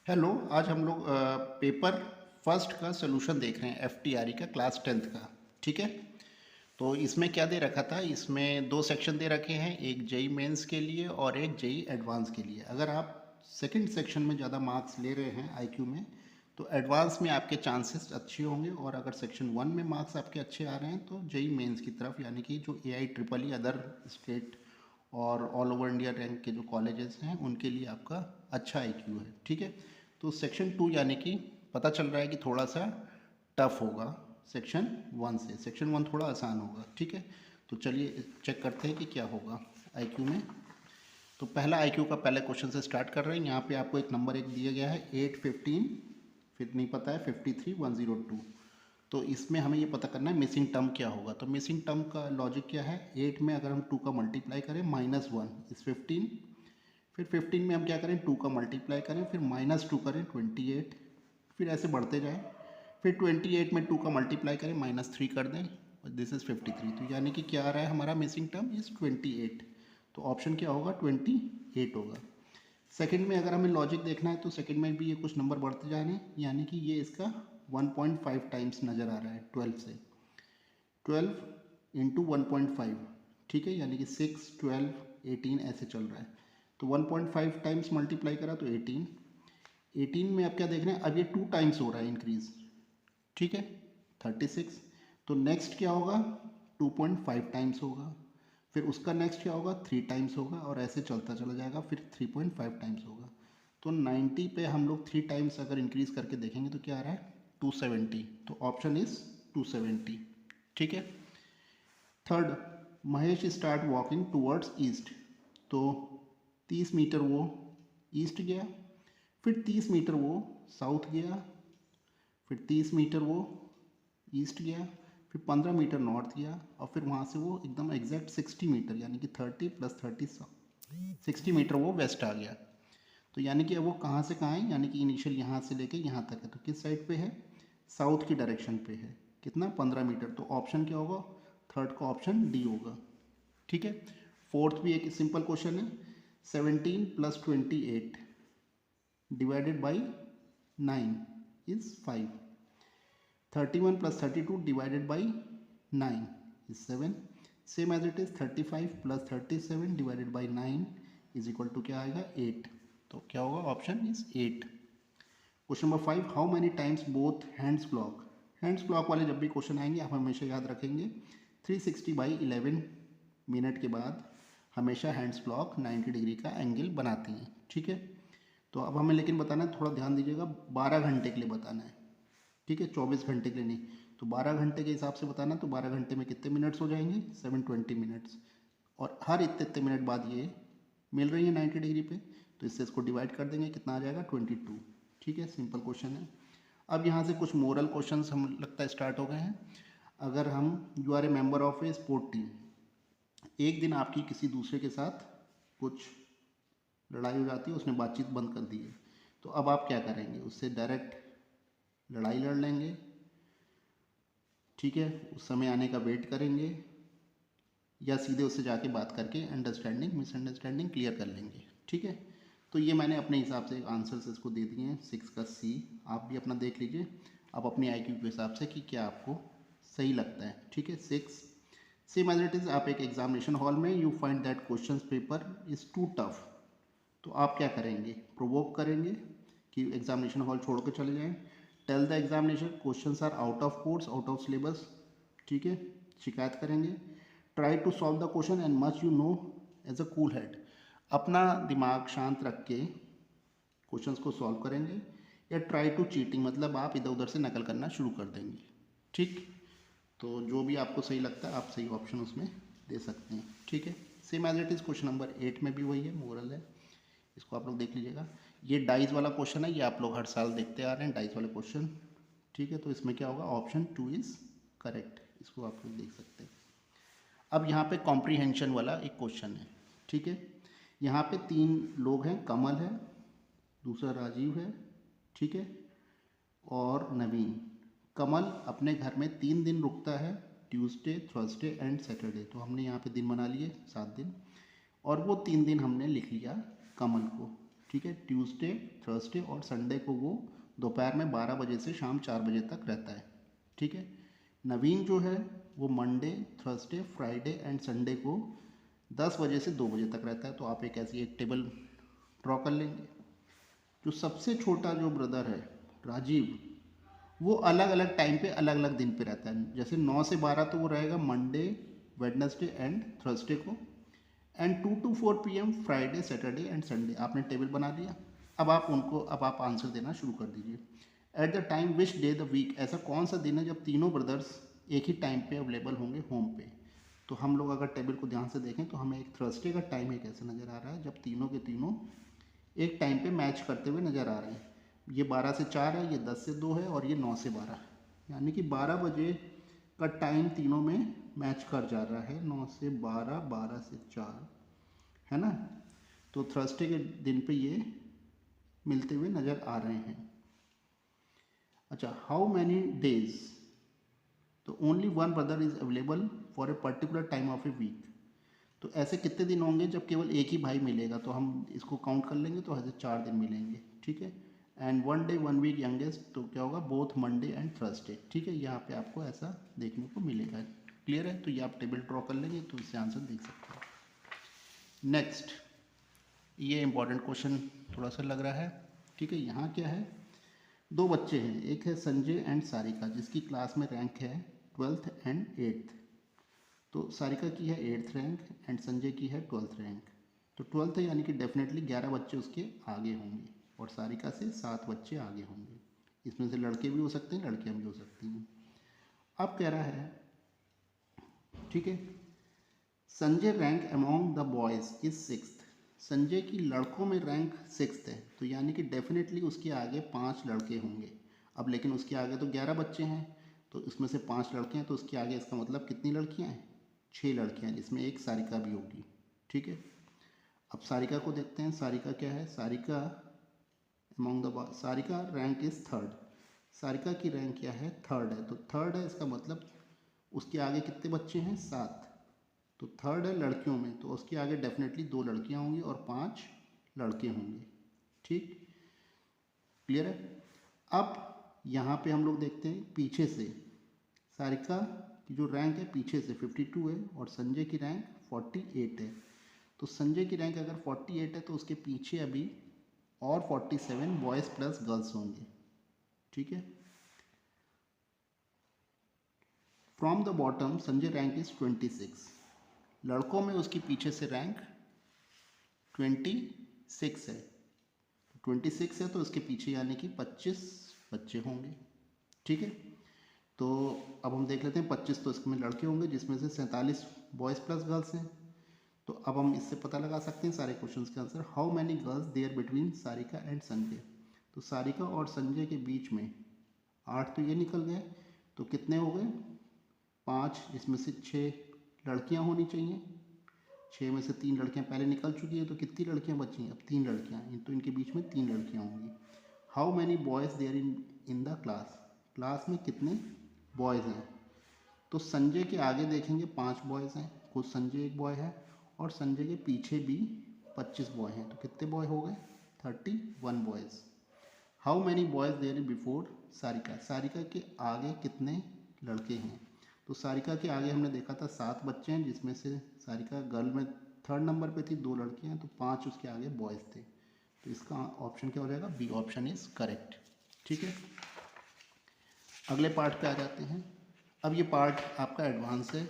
Hello. आज हम लोग पेपर फर्स्ट का सोल्यूशन देख रहे हैं, एफटीआरई का, क्लास 10th का। ठीक है। तो इसमें क्या दे रखा था, इसमें दो सेक्शन दे रखे हैं, एक जेई मेंस के लिए और एक जेई एडवांस के लिए। अगर आप सेकंड सेक्शन में ज़्यादा मार्क्स ले रहे हैं आईक्यू में, तो एडवांस में आपके चांसेस अच्छे होंगे, और अगर सेक्शन 1 में मार्क्स आपके अच्छे आ रहे हैं तो जेई मेंस की तरफ, यानी कि जो AIEEE अदर स्टेट और ऑल ओवर इंडिया रैंक के जो कॉलेजेस हैं उनके लिए आपका अच्छा आईक्यू है। ठीक है। तो सेक्शन 2 यानी कि पता चल रहा है कि थोड़ा सा टफ होगा सेक्शन 1 से। सेक्शन 1 थोड़ा आसान होगा। ठीक है। तो चलिए चेक करते हैं कि क्या होगा आईक्यू में। तो पहला आईक्यू का पहले क्वेश्चन से स्टार्ट कर रहे हैं। यहाँ पे आपको एक नंबर दिया गया है 815, फिर नहीं पता है 53102। तो इसमें हमें ये पता करना है मिसिंग टर्म क्या होगा। तो मिसिंग टर्म का लॉजिक क्या है, 8 में अगर हम 2 का मल्टीप्लाई करें -1 इस 15, फिर 15 में हम क्या करें 2 का मल्टीप्लाई करें, फिर -2 करें 28, फिर ऐसे बढ़ते जाएं, फिर 28 में 2 का मल्टीप्लाई करें -3 कर दें, और दिस इज़ 53। तो यानी कि क्या आ रहा है हमारा मिसिंग टर्म इज़ 28। तो ऑप्शन क्या होगा 28 होगा। सेकंड में अगर हमें लॉजिक देखना है तो सेकंड में भी ये कुछ नंबर बढ़ते जा रहे हैं, यानी कि ये इसका 1.5 टाइम्स नज़र आ रहा है 12 से। 12 इंटू 1.5, ठीक है, यानी कि 6, 12, 18 ऐसे चल रहा है। तो 1.5 टाइम्स मल्टीप्लाई करा तो 18। 18 में अब क्या देख रहे हैं, अब ये 2 टाइम्स हो रहा है इंक्रीज। ठीक है, 36। तो नेक्स्ट क्या होगा 2.5 टाइम्स होगा, फिर उसका नेक्स्ट क्या होगा 3 टाइम्स होगा, और ऐसे चलता चला जाएगा, फिर 3.5 टाइम्स होगा। तो 90 पे हम लोग 3 टाइम्स अगर इंक्रीज करके देखेंगे तो क्या आ रहा है 270। तो ऑप्शन इज 270। ठीक है। Third, Mahesh start walking towards east. तो 30 मीटर वो ईस्ट गया, फिर 30 मीटर वो साउथ गया, फिर 30 मीटर वो ईस्ट गया, फिर 15 मीटर नॉर्थ गया, और फिर वहाँ से वो एकदम एग्जैक्ट 60 मीटर, यानी कि 30 + 30 60 मीटर वो वेस्ट आ गया। तो यानी कि अब वो कहाँ से कहाँ है, यानी कि इनिशियल यहाँ से लेके यहाँ तक है। तो किस साइड पे है, साउथ की डायरेक्शन पे है। कितना 15 मीटर। तो ऑप्शन क्या होगा, थर्ड का ऑप्शन डी होगा। ठीक है। फोर्थ भी एक सिंपल क्वेश्चन है, 17 + 28 divided by 9 is 5। 31 + 32 divided by 9 is 7। Same as it is 35 + 37 divided by 9 is equal to क्या आएगा 8। तो क्या होगा, option is 8। Question number 5, how many times both hands clock. Hands clock वाले जब भी क्वेश्चन आएंगे आप हमेशा याद रखेंगे 360/11 मिनट के बाद हमेशा हैंड्स क्लॉक 90 डिग्री का एंगल बनाती हैं। ठीक है। तो अब हमें लेकिन बताना है, थोड़ा ध्यान दीजिएगा, 12 घंटे के लिए बताना है। ठीक है, 24 घंटे के लिए नहीं। तो 12 घंटे के हिसाब से बताना, तो 12 घंटे में कितने मिनट्स हो जाएंगे 720 मिनट्स, और हर इतने इतने मिनट बाद ये मिल रही है 90 डिग्री पे। तो इससे इसको डिवाइड कर देंगे, कितना आ जाएगा 22। ठीक है, सिंपल क्वेश्चन है। अब यहाँ से कुछ मोरल क्वेश्चंस हम लगता है स्टार्ट हो गए हैं। अगर हम, you are a member of a sport team, एक दिन आपकी किसी दूसरे के साथ कुछ लड़ाई हो जाती है, उसने बातचीत बंद कर दी है, तो अब आप क्या करेंगे, उससे डायरेक्ट लड़ाई लड़ लेंगे, ठीक है, उस समय आने का वेट करेंगे, या सीधे उससे जाके बात करके अंडरस्टैंडिंग मिसअंडरस्टैंडिंग क्लियर कर लेंगे। ठीक है। तो ये मैंने अपने हिसाब से आंसर्स इसको दे दिए हैं, 6 का सी। आप भी अपना देख लीजिए, आप अपनी आईक्यू के हिसाब से कि क्या आपको सही लगता है। ठीक है। 6, सेम एज इट इज़, आप एक एग्जामिनेशन हॉल में you find that question paper is too tough. तो आप क्या करेंगे, प्रोवोक करेंगे कि एग्जामिनेशन हॉल छोड़ के चले जाएं। Tell the examination questions are out of course, out of syllabus. ठीक है, शिकायत करेंगे। Try to solve the question and much you know as a cool head. अपना दिमाग शांत रख के क्वेश्चंस को सॉल्व करेंगे, या ट्राई टू चीटिंग, मतलब आप इधर उधर से नकल करना शुरू कर देंगे। ठीक। तो जो भी आपको सही लगता है आप सही ऑप्शन उसमें दे सकते हैं। ठीक है। Same as it is question number 8 में भी वही है, मोरल है, इसको आप लोग देख लीजिएगा। ये डाइज वाला क्वेश्चन है, ये आप लोग हर साल देखते आ रहे हैं डाइज वाले क्वेश्चन। ठीक है। तो इसमें क्या होगा, ऑप्शन 2 इज़ करेक्ट, इसको आप लोग देख सकते हैं। अब यहाँ पे कॉम्प्रीहेंशन वाला एक क्वेश्चन है। ठीक है। यहाँ पे 3 लोग हैं, कमल है, दूसरा राजीव है, ठीक है, और नवीन। कमल अपने घर में 3 दिन रुकता है, ट्यूसडे, थर्सडे एंड सैटरडे। तो हमने यहाँ पे दिन बना लिए 7 दिन, और वो 3 दिन हमने लिख लिया कमल को। ठीक है। ट्यूसडे, थर्सडे और संडे को वो दोपहर में 12 बजे से शाम 4 बजे तक रहता है, ठीक है। नवीन जो है वो Monday, Thursday, Friday and Sunday को 10 बजे से 2 बजे तक रहता है। तो आप एक ऐसी एक टेबल ड्रॉ कर लेंगे। जो सबसे छोटा जो ब्रदर है राजीव, वो अलग अलग टाइम पे अलग अलग दिन पे रहता है। जैसे 9 से 12 तो वो रहेगा मंडे, वेडनेसडे एंड थर्सडे को, and 2 to 4 PM Friday, Saturday and Sunday. आपने टेबल बना लिया। अब आप आंसर देना शुरू कर दीजिए। At the time which day the week, ऐसा कौन सा दिन है जब तीनों ब्रदर्स एक ही टाइम पे अवेलेबल होंगे होम पे। तो हम लोग अगर टेबल को ध्यान से देखें तो हमें एक थर्सडे का टाइम एक ऐसे नज़र आ रहा है जब तीनों के तीनों एक टाइम पे मैच करते हुए नज़र आ रहे हैं। ये 12 से 4 है, ये 10 से 2 है और ये 9 से 12, यानी कि 12 बजे का टाइम तीनों में मैच कर जा रहा है। 9 से 12, 12 से 4, है ना। तो थर्सडे के दिन पे ये मिलते हुए नज़र आ रहे हैं। अच्छा, हाउ मैनी डेज, तो only one brother is available for a particular time of a week. तो ऐसे कितने दिन होंगे जब केवल एक ही भाई मिलेगा। तो हम इसको काउंट कर लेंगे तो ऐसे 4 दिन मिलेंगे, ठीक है। एंड 1 डे 1 वीक यंगेस्ट, तो क्या होगा, बोथ मंडे एंड थर्सडे, ठीक है। यहाँ पे आपको ऐसा देखने को मिलेगा। क्लियर है। तो ये आप टेबल ड्रॉ कर लेंगे तो इससे आंसर देख सकते हैं। नेक्स्ट, ये इंपॉर्टेंट क्वेश्चन थोड़ा सा लग रहा है, ठीक है। यहाँ क्या है, 2 बच्चे हैं, एक है संजय एंड सारिका, जिसकी क्लास में रैंक है 12th एंड 8th। तो सारिका की है 8th रैंक एंड संजय की है 12th रैंक। तो 12th है यानी कि डेफिनेटली 11 बच्चे उसके आगे होंगे और सारिका से 7 बच्चे आगे होंगे। इसमें से लड़के भी हो सकते हैं, लड़कियां भी हो सकती हैं। अब कह रहा है, ठीक है, Sanjay rank among the boys is 6th। Sanjay की लड़कों में रैंक 6th है, तो यानी कि डेफिनेटली उसके आगे 5 लड़के होंगे। अब लेकिन उसके आगे तो 11 बच्चे हैं, तो इसमें से 5 लड़के हैं, तो उसके आगे इसका मतलब कितनी लड़कियां हैं, 6 लड़कियां, जिसमें एक सारिका भी होगी, ठीक है। अब सारिका को देखते हैं। सारिका क्या है, Sarika among the boys, Sarika rank is 3rd। Sarika की रैंक क्या है, 3rd है। तो 3rd है, इसका मतलब उसके आगे कितने बच्चे हैं, 7। तो 3rd है लड़कियों में, तो उसके आगे डेफिनेटली 2 लड़कियां होंगी और 5 लड़के होंगे, ठीक। क्लियर है। अब यहाँ पे हम लोग देखते हैं पीछे से, सारिका की जो रैंक है पीछे से 52 है और संजय की रैंक 48 है। तो संजय की रैंक अगर 48 है तो उसके पीछे अभी और 47 बॉयज़ प्लस गर्ल्स होंगे, ठीक है। From the bottom Sanjay rank is 26। लड़कों में उसके पीछे से रैंक 26 है। 26 है तो उसके पीछे यानी कि 25 बच्चे होंगे, ठीक है। तो अब हम देख लेते हैं, 25 तो इसमें लड़के होंगे, जिसमें से 47 बॉयज़ प्लस गर्ल्स हैं। तो अब हम इससे पता लगा सकते हैं सारे क्वेश्चंस के answer. How many girls there between Sarika and Sanjay. तो सारिका और संजय के बीच में 8 तो ये निकल गए, तो कितने हो गए, 5, जिसमें से 6 लड़कियां होनी चाहिए। 6 में से 3 लड़कियां पहले निकल चुकी है, तो कितनी लड़कियां बची हैं, अब 3 लड़कियां, तो इनके बीच में 3 लड़कियां होंगी। How many boys there in the class, class में कितने बॉयज़ हैं। तो संजय के आगे देखेंगे 5 बॉयज़ हैं, खुद संजय एक बॉय है, और संजय के पीछे भी 25 बॉय हैं, तो कितने बॉय हो गए, 31 boys. How many boys there before Sarika, Sarika के आगे कितने लड़के हैं। तो सारिका के आगे हमने देखा था 7 बच्चे हैं, जिसमें से सारिका गर्ल में 3rd नंबर पे थी, 2 लड़कियां हैं, तो 5 उसके आगे बॉयज़ थे। तो इसका ऑप्शन क्या हो जाएगा, बी ऑप्शन इज करेक्ट, ठीक है। अगले पार्ट पे आ जाते हैं। अब ये पार्ट आपका एडवांस है,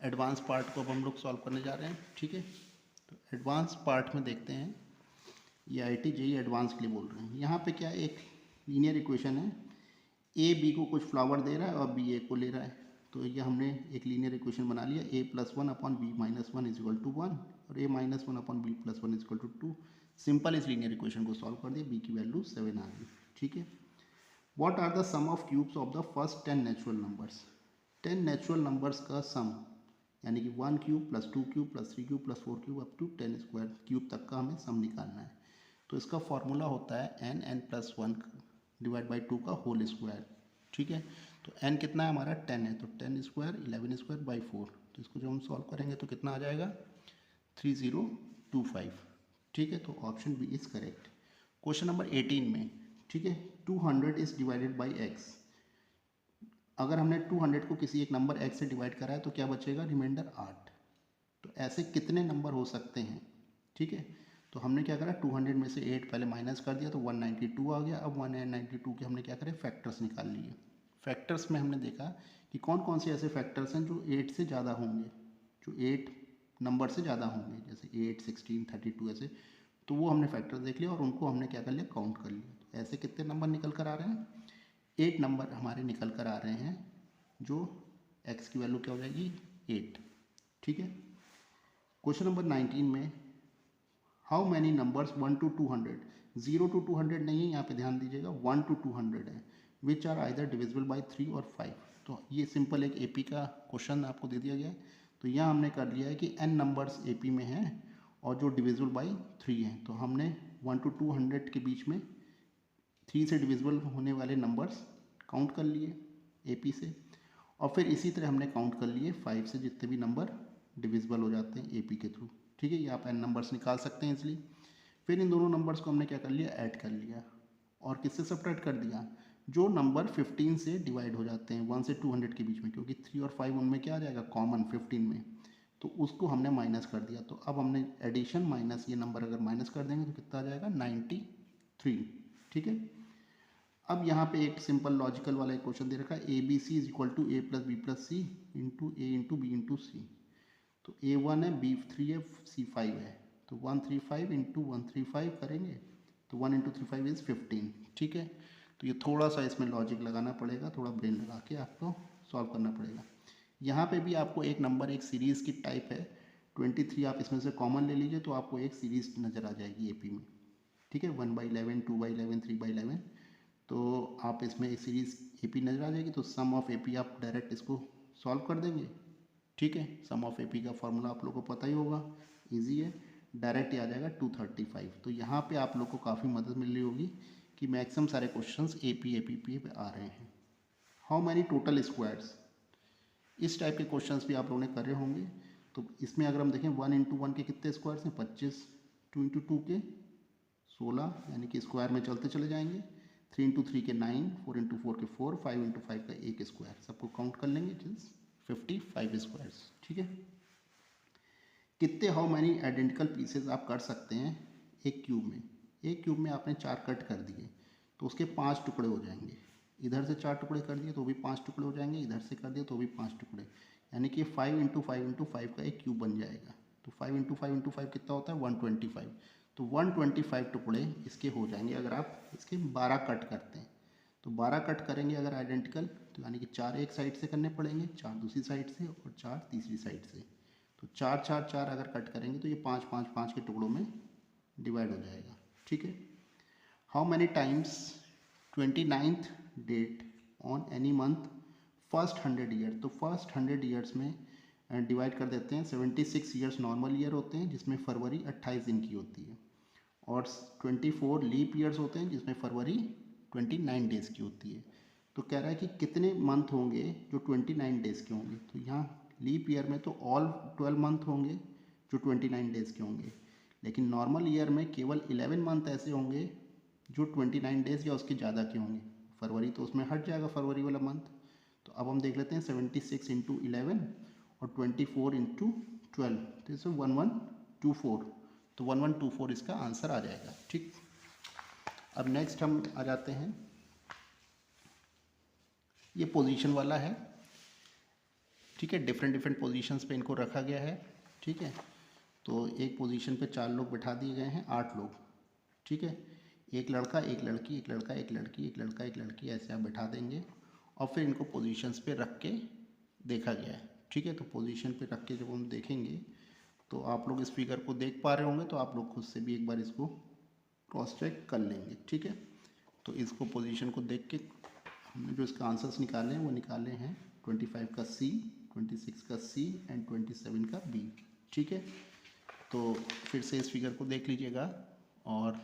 एडवांस पार्ट को अब हम लोग सॉल्व करने जा रहे हैं, ठीक है। तो एडवांस पार्ट में देखते हैं, ये IIT JEE एडवांस के लिए बोल रहे हैं। यहाँ पे क्या है, एक लीनियर इक्वेशन है, ए बी को कुछ फ्लावर दे रहा है और बी ए को ले रहा है। तो ये हमने एक लीनियर इक्वेशन बना लिया, a+1 upon b minus 1 is equal to 1 और a-1 upon b plus 1 is equal to 2। Simple इस लीनियर इक्वेशन को सॉल्व कर दिया, b की वैल्यू 7 आ गई, ठीक है। What are the sum of cubes of the first 10 natural numbers. 10 natural numbers का सम, यानी कि 1 cube plus 2 cube plus 3 cube plus 4 cube up to 10 square cube तक का हमें सम निकालना है। तो इसका फॉर्मूला होता है n+1 डिवाइड बाई 2 का होल स्क्वायर, ठीक है। तो n कितना है हमारा 10 है, तो 10 स्क्वायर 11 स्क्वायर बाई 4। तो इसको जब हम सॉल्व करेंगे तो कितना आ जाएगा, 3025, ठीक है। तो option B is correct. Question number 18 में, ठीक है, 200 इज डिवाइडेड बाई एक्स। अगर हमने 200 को किसी एक नंबर x से डिवाइड करा है तो क्या बचेगा, रिमाइंडर 8। तो ऐसे कितने नंबर हो सकते हैं, ठीक है। तो हमने क्या करा, 200 में से 8 पहले माइनस कर दिया तो 192 आ गया। अब 192 के हमने क्या करे, फैक्टर्स निकाल लिए। फैक्टर्स में हमने देखा कि कौन कौन से ऐसे फैक्टर्स हैं जो 8 से ज़्यादा होंगे, जो 8 नंबर से ज़्यादा होंगे, जैसे 8, 16, 32 ऐसे। तो वो हमने फैक्टर देख लिया और उनको हमने क्या कर लिया, काउंट कर लिया। तो ऐसे कितने नंबर निकल कर आ रहे हैं, 8 नंबर हमारे निकल कर आ रहे हैं, जो x की वैल्यू क्या हो जाएगी, 8, ठीक है। क्वेश्चन नंबर 19 में, how many numbers 1 to 200, 0 to 200 नहीं है यहाँ पे, ध्यान दीजिएगा, 1 to 200 है, which are either divisible by 3 और 5। तो ये सिंपल एक AP का क्वेश्चन आपको दे दिया गया है। तो यहाँ हमने कर लिया है कि n नंबर्स AP में हैं और जो डिविजिबल बाई 3 हैं। तो हमने 1 to 200 के बीच में 3 से डिविजिबल होने वाले नंबर्स काउंट कर लिए AP से, और फिर इसी तरह हमने काउंट कर लिए 5 से जितने भी नंबर डिविजिबल हो जाते हैं AP के थ्रू, ठीक है। ये आप n नंबर्स निकाल सकते हैं इसलिए। फिर इन दोनों नंबर्स को हमने क्या कर लिया, ऐड कर लिया, और किससे सब्ट्रैक्ट कर दिया, जो नंबर 15 से डिवाइड हो जाते हैं 1 से 200 के बीच में, क्योंकि 3 और 5 उनमें क्या आ जाएगा, कॉमन 15 में, तो उसको हमने माइनस कर दिया। तो अब हमने एडिशन माइनस ये नंबर अगर माइनस कर देंगे तो कितना आ जाएगा, 93, ठीक है। अब यहाँ पे एक सिंपल लॉजिकल वाला एक क्वेश्चन दे रखा है, ABC is equal to A plus B plus C into A into B into C। तो A1 है, B3 है, C5 है। तो 135 इंटू 135 करेंगे तो 1 इंटू 35 इज़ 15, ठीक है। तो ये थोड़ा सा इसमें लॉजिक लगाना पड़ेगा, थोड़ा ब्रेन लगा के आपको सॉल्व करना पड़ेगा। यहाँ पे भी आपको एक नंबर एक सीरीज़ की टाइप है 23, आप इसमें से कॉमन ले लीजिए तो आपको एक सीरीज़ नज़र आ जाएगी AP में, ठीक है, 1/11, 2/11, 3/11। तो आप इसमें एक सीरीज़ AP नज़र आ जाएगी। तो सम ऑफ AP आप डायरेक्ट इसको सॉल्व कर देंगे, ठीक है। सम ऑफ AP का फॉर्मूला आप लोगों को पता ही होगा, इजी है, डायरेक्ट ही आ जाएगा 235। तो यहाँ पे आप लोग को काफ़ी मदद मिल रही होगी कि मैक्सिमम सारे क्वेश्चंस AP पे आ रहे हैं। हाउ मैनी टोटल स्क्वायर्स, इस टाइप के क्वेश्चंस भी आप लोगों ने करे होंगे। तो इसमें अगर हम देखें 1 इंटू 1 के कितने स्क्वायर्स हैं, 25, 2 इंटू 2 के 16, यानी कि स्क्वायर में चलते चले जाएंगे, 3 इंटू 3 के 9, 4 इंटू 4 के 4, 5 इंटू 5 का एक स्क्वायर, सबको काउंट कर लेंगे, इट इज़ 55 स्क्वायर्स, ठीक है। कितने, हाउ मैनी आइडेंटिकल पीसेज आप कर सकते हैं एक क्यूब में। एक क्यूब में आपने 4 कट कर दिए तो उसके 5 टुकड़े हो जाएंगे। इधर से 4 टुकड़े कर दिए तो भी 5 टुकड़े हो जाएंगे, इधर से कर दिए तो भी 5 टुकड़े, यानी कि 5 इंटू 5 इंटू 5 का एक क्यूब बन जाएगा। तो 5 इंटू 5 इंटू 5 कितना होता है, 125। तो 125 टुकड़े इसके हो जाएंगे अगर आप इसके 12 कट करते हैं। तो 12 कट करेंगे अगर आइडेंटिकल, तो यानी कि 4 एक साइड से करने पड़ेंगे, 4 दूसरी साइड से और 4 तीसरी साइड से। तो 4 4 4 अगर कट करेंगे तो ये 5 5 5 के टुकड़ों में डिवाइड हो जाएगा, ठीक है। How many times 29th date on any month first 100 year. तो फर्स्ट 100 ईयर्स में डिवाइड कर देते हैं। 76 ईयर्स नॉर्मल ईयर होते हैं जिसमें फरवरी 28 दिन की होती है, और 24 लीप ईयर्स होते हैं जिसमें फरवरी 29 डेज़ की होती है। तो कह रहा है कि कितने मंथ होंगे जो 29 डेज़ के होंगे। तो यहाँ लीप ईयर में तो ऑल 12 मंथ होंगे जो 29 डेज़ के होंगे, लेकिन नॉर्मल ईयर में केवल 11 मंथ ऐसे होंगे जो 29 डेज़ या उसके ज़्यादा के होंगे। फरवरी तो उसमें हट जाएगा, फरवरी वाला मंथ। तो अब हम देख लेते हैं 76 इंटू 11 और 24 इंटू 12, तो इसमें 1124। तो 1124 इसका आंसर आ जाएगा, ठीक। अब नेक्स्ट हम आ जाते हैं, ये पोजीशन वाला है, ठीक है। डिफरेंट डिफरेंट पोजीशंस पे इनको रखा गया है, ठीक है। तो एक पोजीशन पे 4 लोग बैठा दिए गए हैं, 8 लोग, ठीक है। एक लड़का, एक लड़की, एक लड़का, एक लड़की, एक लड़का, एक लड़की, ऐसे आप बैठा देंगे और फिर इनको पोजीशंस पे रख के देखा गया है, ठीक है। तो पोजीशन पे रख के जब हम देखेंगे तो आप लोग इस फिगर को देख पा रहे होंगे, तो आप लोग खुद से भी एक बार इसको क्रॉस चेक कर लेंगे, ठीक है। तो इसको पोजीशन को देख के हमने जो इसका आंसर्स निकाले हैं वो निकाले हैं 25 का C, 26 का C एंड 27 का B, ठीक है। तो फिर से इस फिगर को देख लीजिएगा और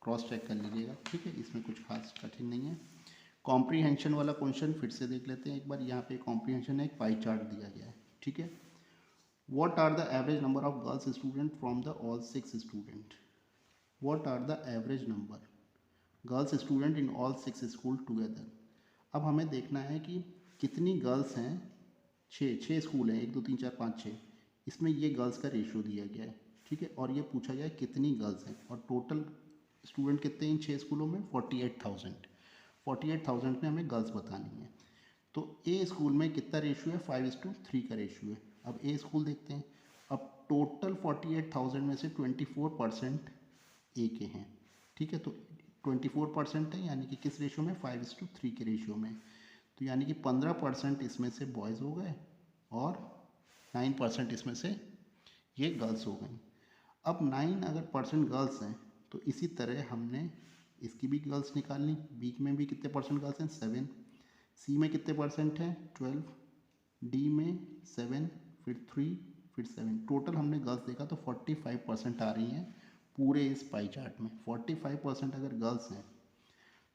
क्रॉस चेक कर लीजिएगा, ठीक है। इसमें कुछ खास कठिन नहीं है। कॉम्प्रीहेंशन वाला क्वेश्चन फिर से देख लेते हैं एक बार। यहाँ पे कॉम्प्रीहेंशन है, एक पाई चार्ट दिया गया है, ठीक है। What are the average number of girls student from the all 6 student. What are the average number girls student in all 6 school together. अब हमें देखना है कि कितनी गर्ल्स हैं। छः स्कूल हैं, 1 2 3 4 5 6, इसमें ये गर्ल्स का रेशियो दिया गया है, ठीक है। और ये पूछा गया है कितनी गर्ल्स हैं, और टोटल स्टूडेंट कितने हैं इन 6 स्कूलों में, 48,000 में हमें गर्ल्स बतानी है। तो ए स्कूल में कितना रेशियो है, 5:3 का रेशियो है। अब ए स्कूल देखते हैं। अब टोटल 48,000 में से 24% ए के हैं, ठीक है। तो 24% है, यानी कि किस रेशियो में, 5:3 के रेशियो में। तो यानी कि 15% इसमें से बॉयज़ हो गए और 9% इसमें से ये गर्ल्स हो गई। अब 9 अगर परसेंट गर्ल्स हैं तो इसी तरह हमने इसकी भी गर्ल्स निकालनी। बी में भी कितने परसेंट गर्ल्स हैं, 7। सी में कितने परसेंट हैं, 12। डी में 7, फिर 3, फिर 7। टोटल हमने गर्ल्स देखा तो 45% आ रही हैं पूरे इस पाई चार्ट में। 45% अगर गर्ल्स हैं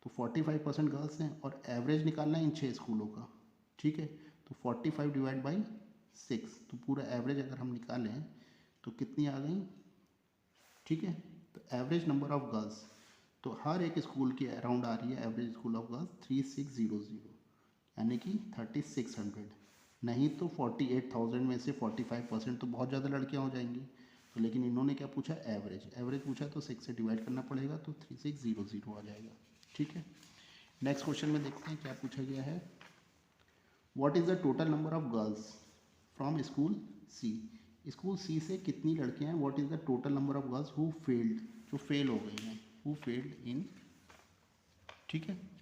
तो 45% गर्ल्स हैं, और एवरेज निकालना है इन 6 स्कूलों का, ठीक है। तो 45 डिवाइड बाई 6, तो पूरा एवरेज अगर हम निकालें तो कितनी आ गई, ठीक है। तो एवरेज नंबर ऑफ गर्ल्स, तो हर एक स्कूल की अराउंड आ रही है एवरेज स्कूल ऑफ गर्ल्स 3600, यानी कि 3600। नहीं तो 48,000 में से 45% तो बहुत ज़्यादा लड़कियां हो जाएंगी। तो लेकिन इन्होंने क्या पूछा, एवरेज पूछा, तो 6 से डिवाइड करना पड़ेगा, तो 3600 आ जाएगा, ठीक है। नेक्स्ट क्वेश्चन में देखते हैं क्या पूछा गया है। What is the total number of girls from school C. School C से कितनी लड़कियां हैं, what is the total number of girls who failed, जो फेल हो गई हैं, हु फेल्ड इन, ठीक है।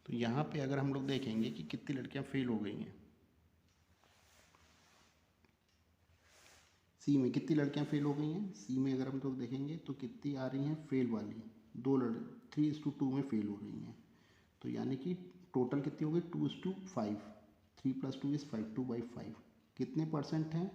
तो यहाँ पे अगर हम लोग देखेंगे कि कितनी लड़कियां फेल हो गई हैं, सी में कितनी लड़कियां फेल हो गई हैं, सी में अगर हम लोग देखेंगे तो कितनी आ रही हैं फेल वाली, 2 3:2 में फेल हो रही हैं। तो यानी कि टोटल कितनी हो गई, 2:5, 3 + 2 = 5, 2/5। कितने परसेंट हैं,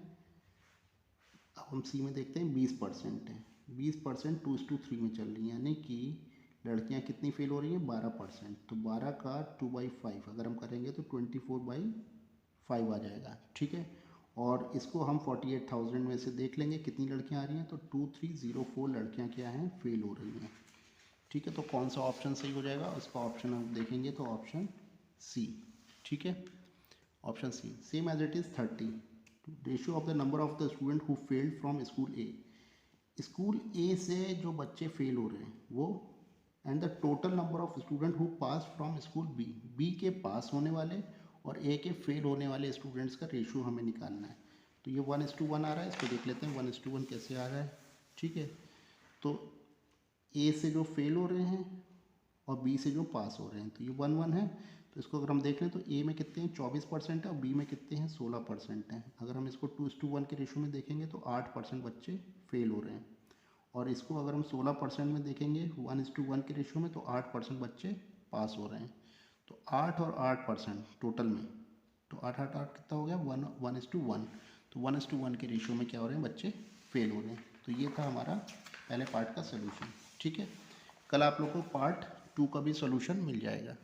अब हम सी में देखते हैं 20% है। 20% 2:3 में चल रही है, यानी कि लड़कियां कितनी फेल हो रही हैं, 12%। तो 12 का 2/5 अगर हम करेंगे तो 24/5 आ जाएगा, ठीक है। और इसको हम 48,000 में से देख लेंगे कितनी लड़कियां आ रही हैं, तो 2304 लड़कियां क्या हैं, फेल हो रही हैं, ठीक है। तो कौन सा ऑप्शन सही हो जाएगा, उसका ऑप्शन हम देखेंगे तो ऑप्शन सी, ठीक है। Option C, same as it is 30 ratio of the number of the student who failed from school A. School A से जो बच्चे फेल हो रहे हैं वो, and the total number of student who pass from school B, B के पास होने वाले और ए के फेल होने वाले स्टूडेंट्स का रेशियो हमें निकालना है। तो ये 1:1 आ रहा है, इसको देख लेते हैं 1:1 कैसे आ रहा है, ठीक है। तो ए से जो फेल हो रहे हैं और बी से जो पास हो रहे हैं, तो ये 1:1 है। तो इसको अगर हम देख लें तो ए में कितने हैं, 24% है, और बी में कितने हैं, 16% हैं। अगर हम इसको 2:1 के रेशियो में देखेंगे तो 8% बच्चे फेल हो रहे हैं, और इसको अगर हम 16% में देखेंगे 1:1 के रेशियो में तो 8% बच्चे पास हो रहे हैं। तो 8 और 8% टोटल में, तो 8 8 8 कितना हो गया, 1:1। तो 1:1 के रेशियो में क्या हो रहे हैं, बच्चे फेल हो रहे हैं। तो ये था हमारा पहले पार्ट का सोल्यूशन, ठीक है। कल आप लोग को पार्ट 2 का भी सोल्यूशन मिल जाएगा।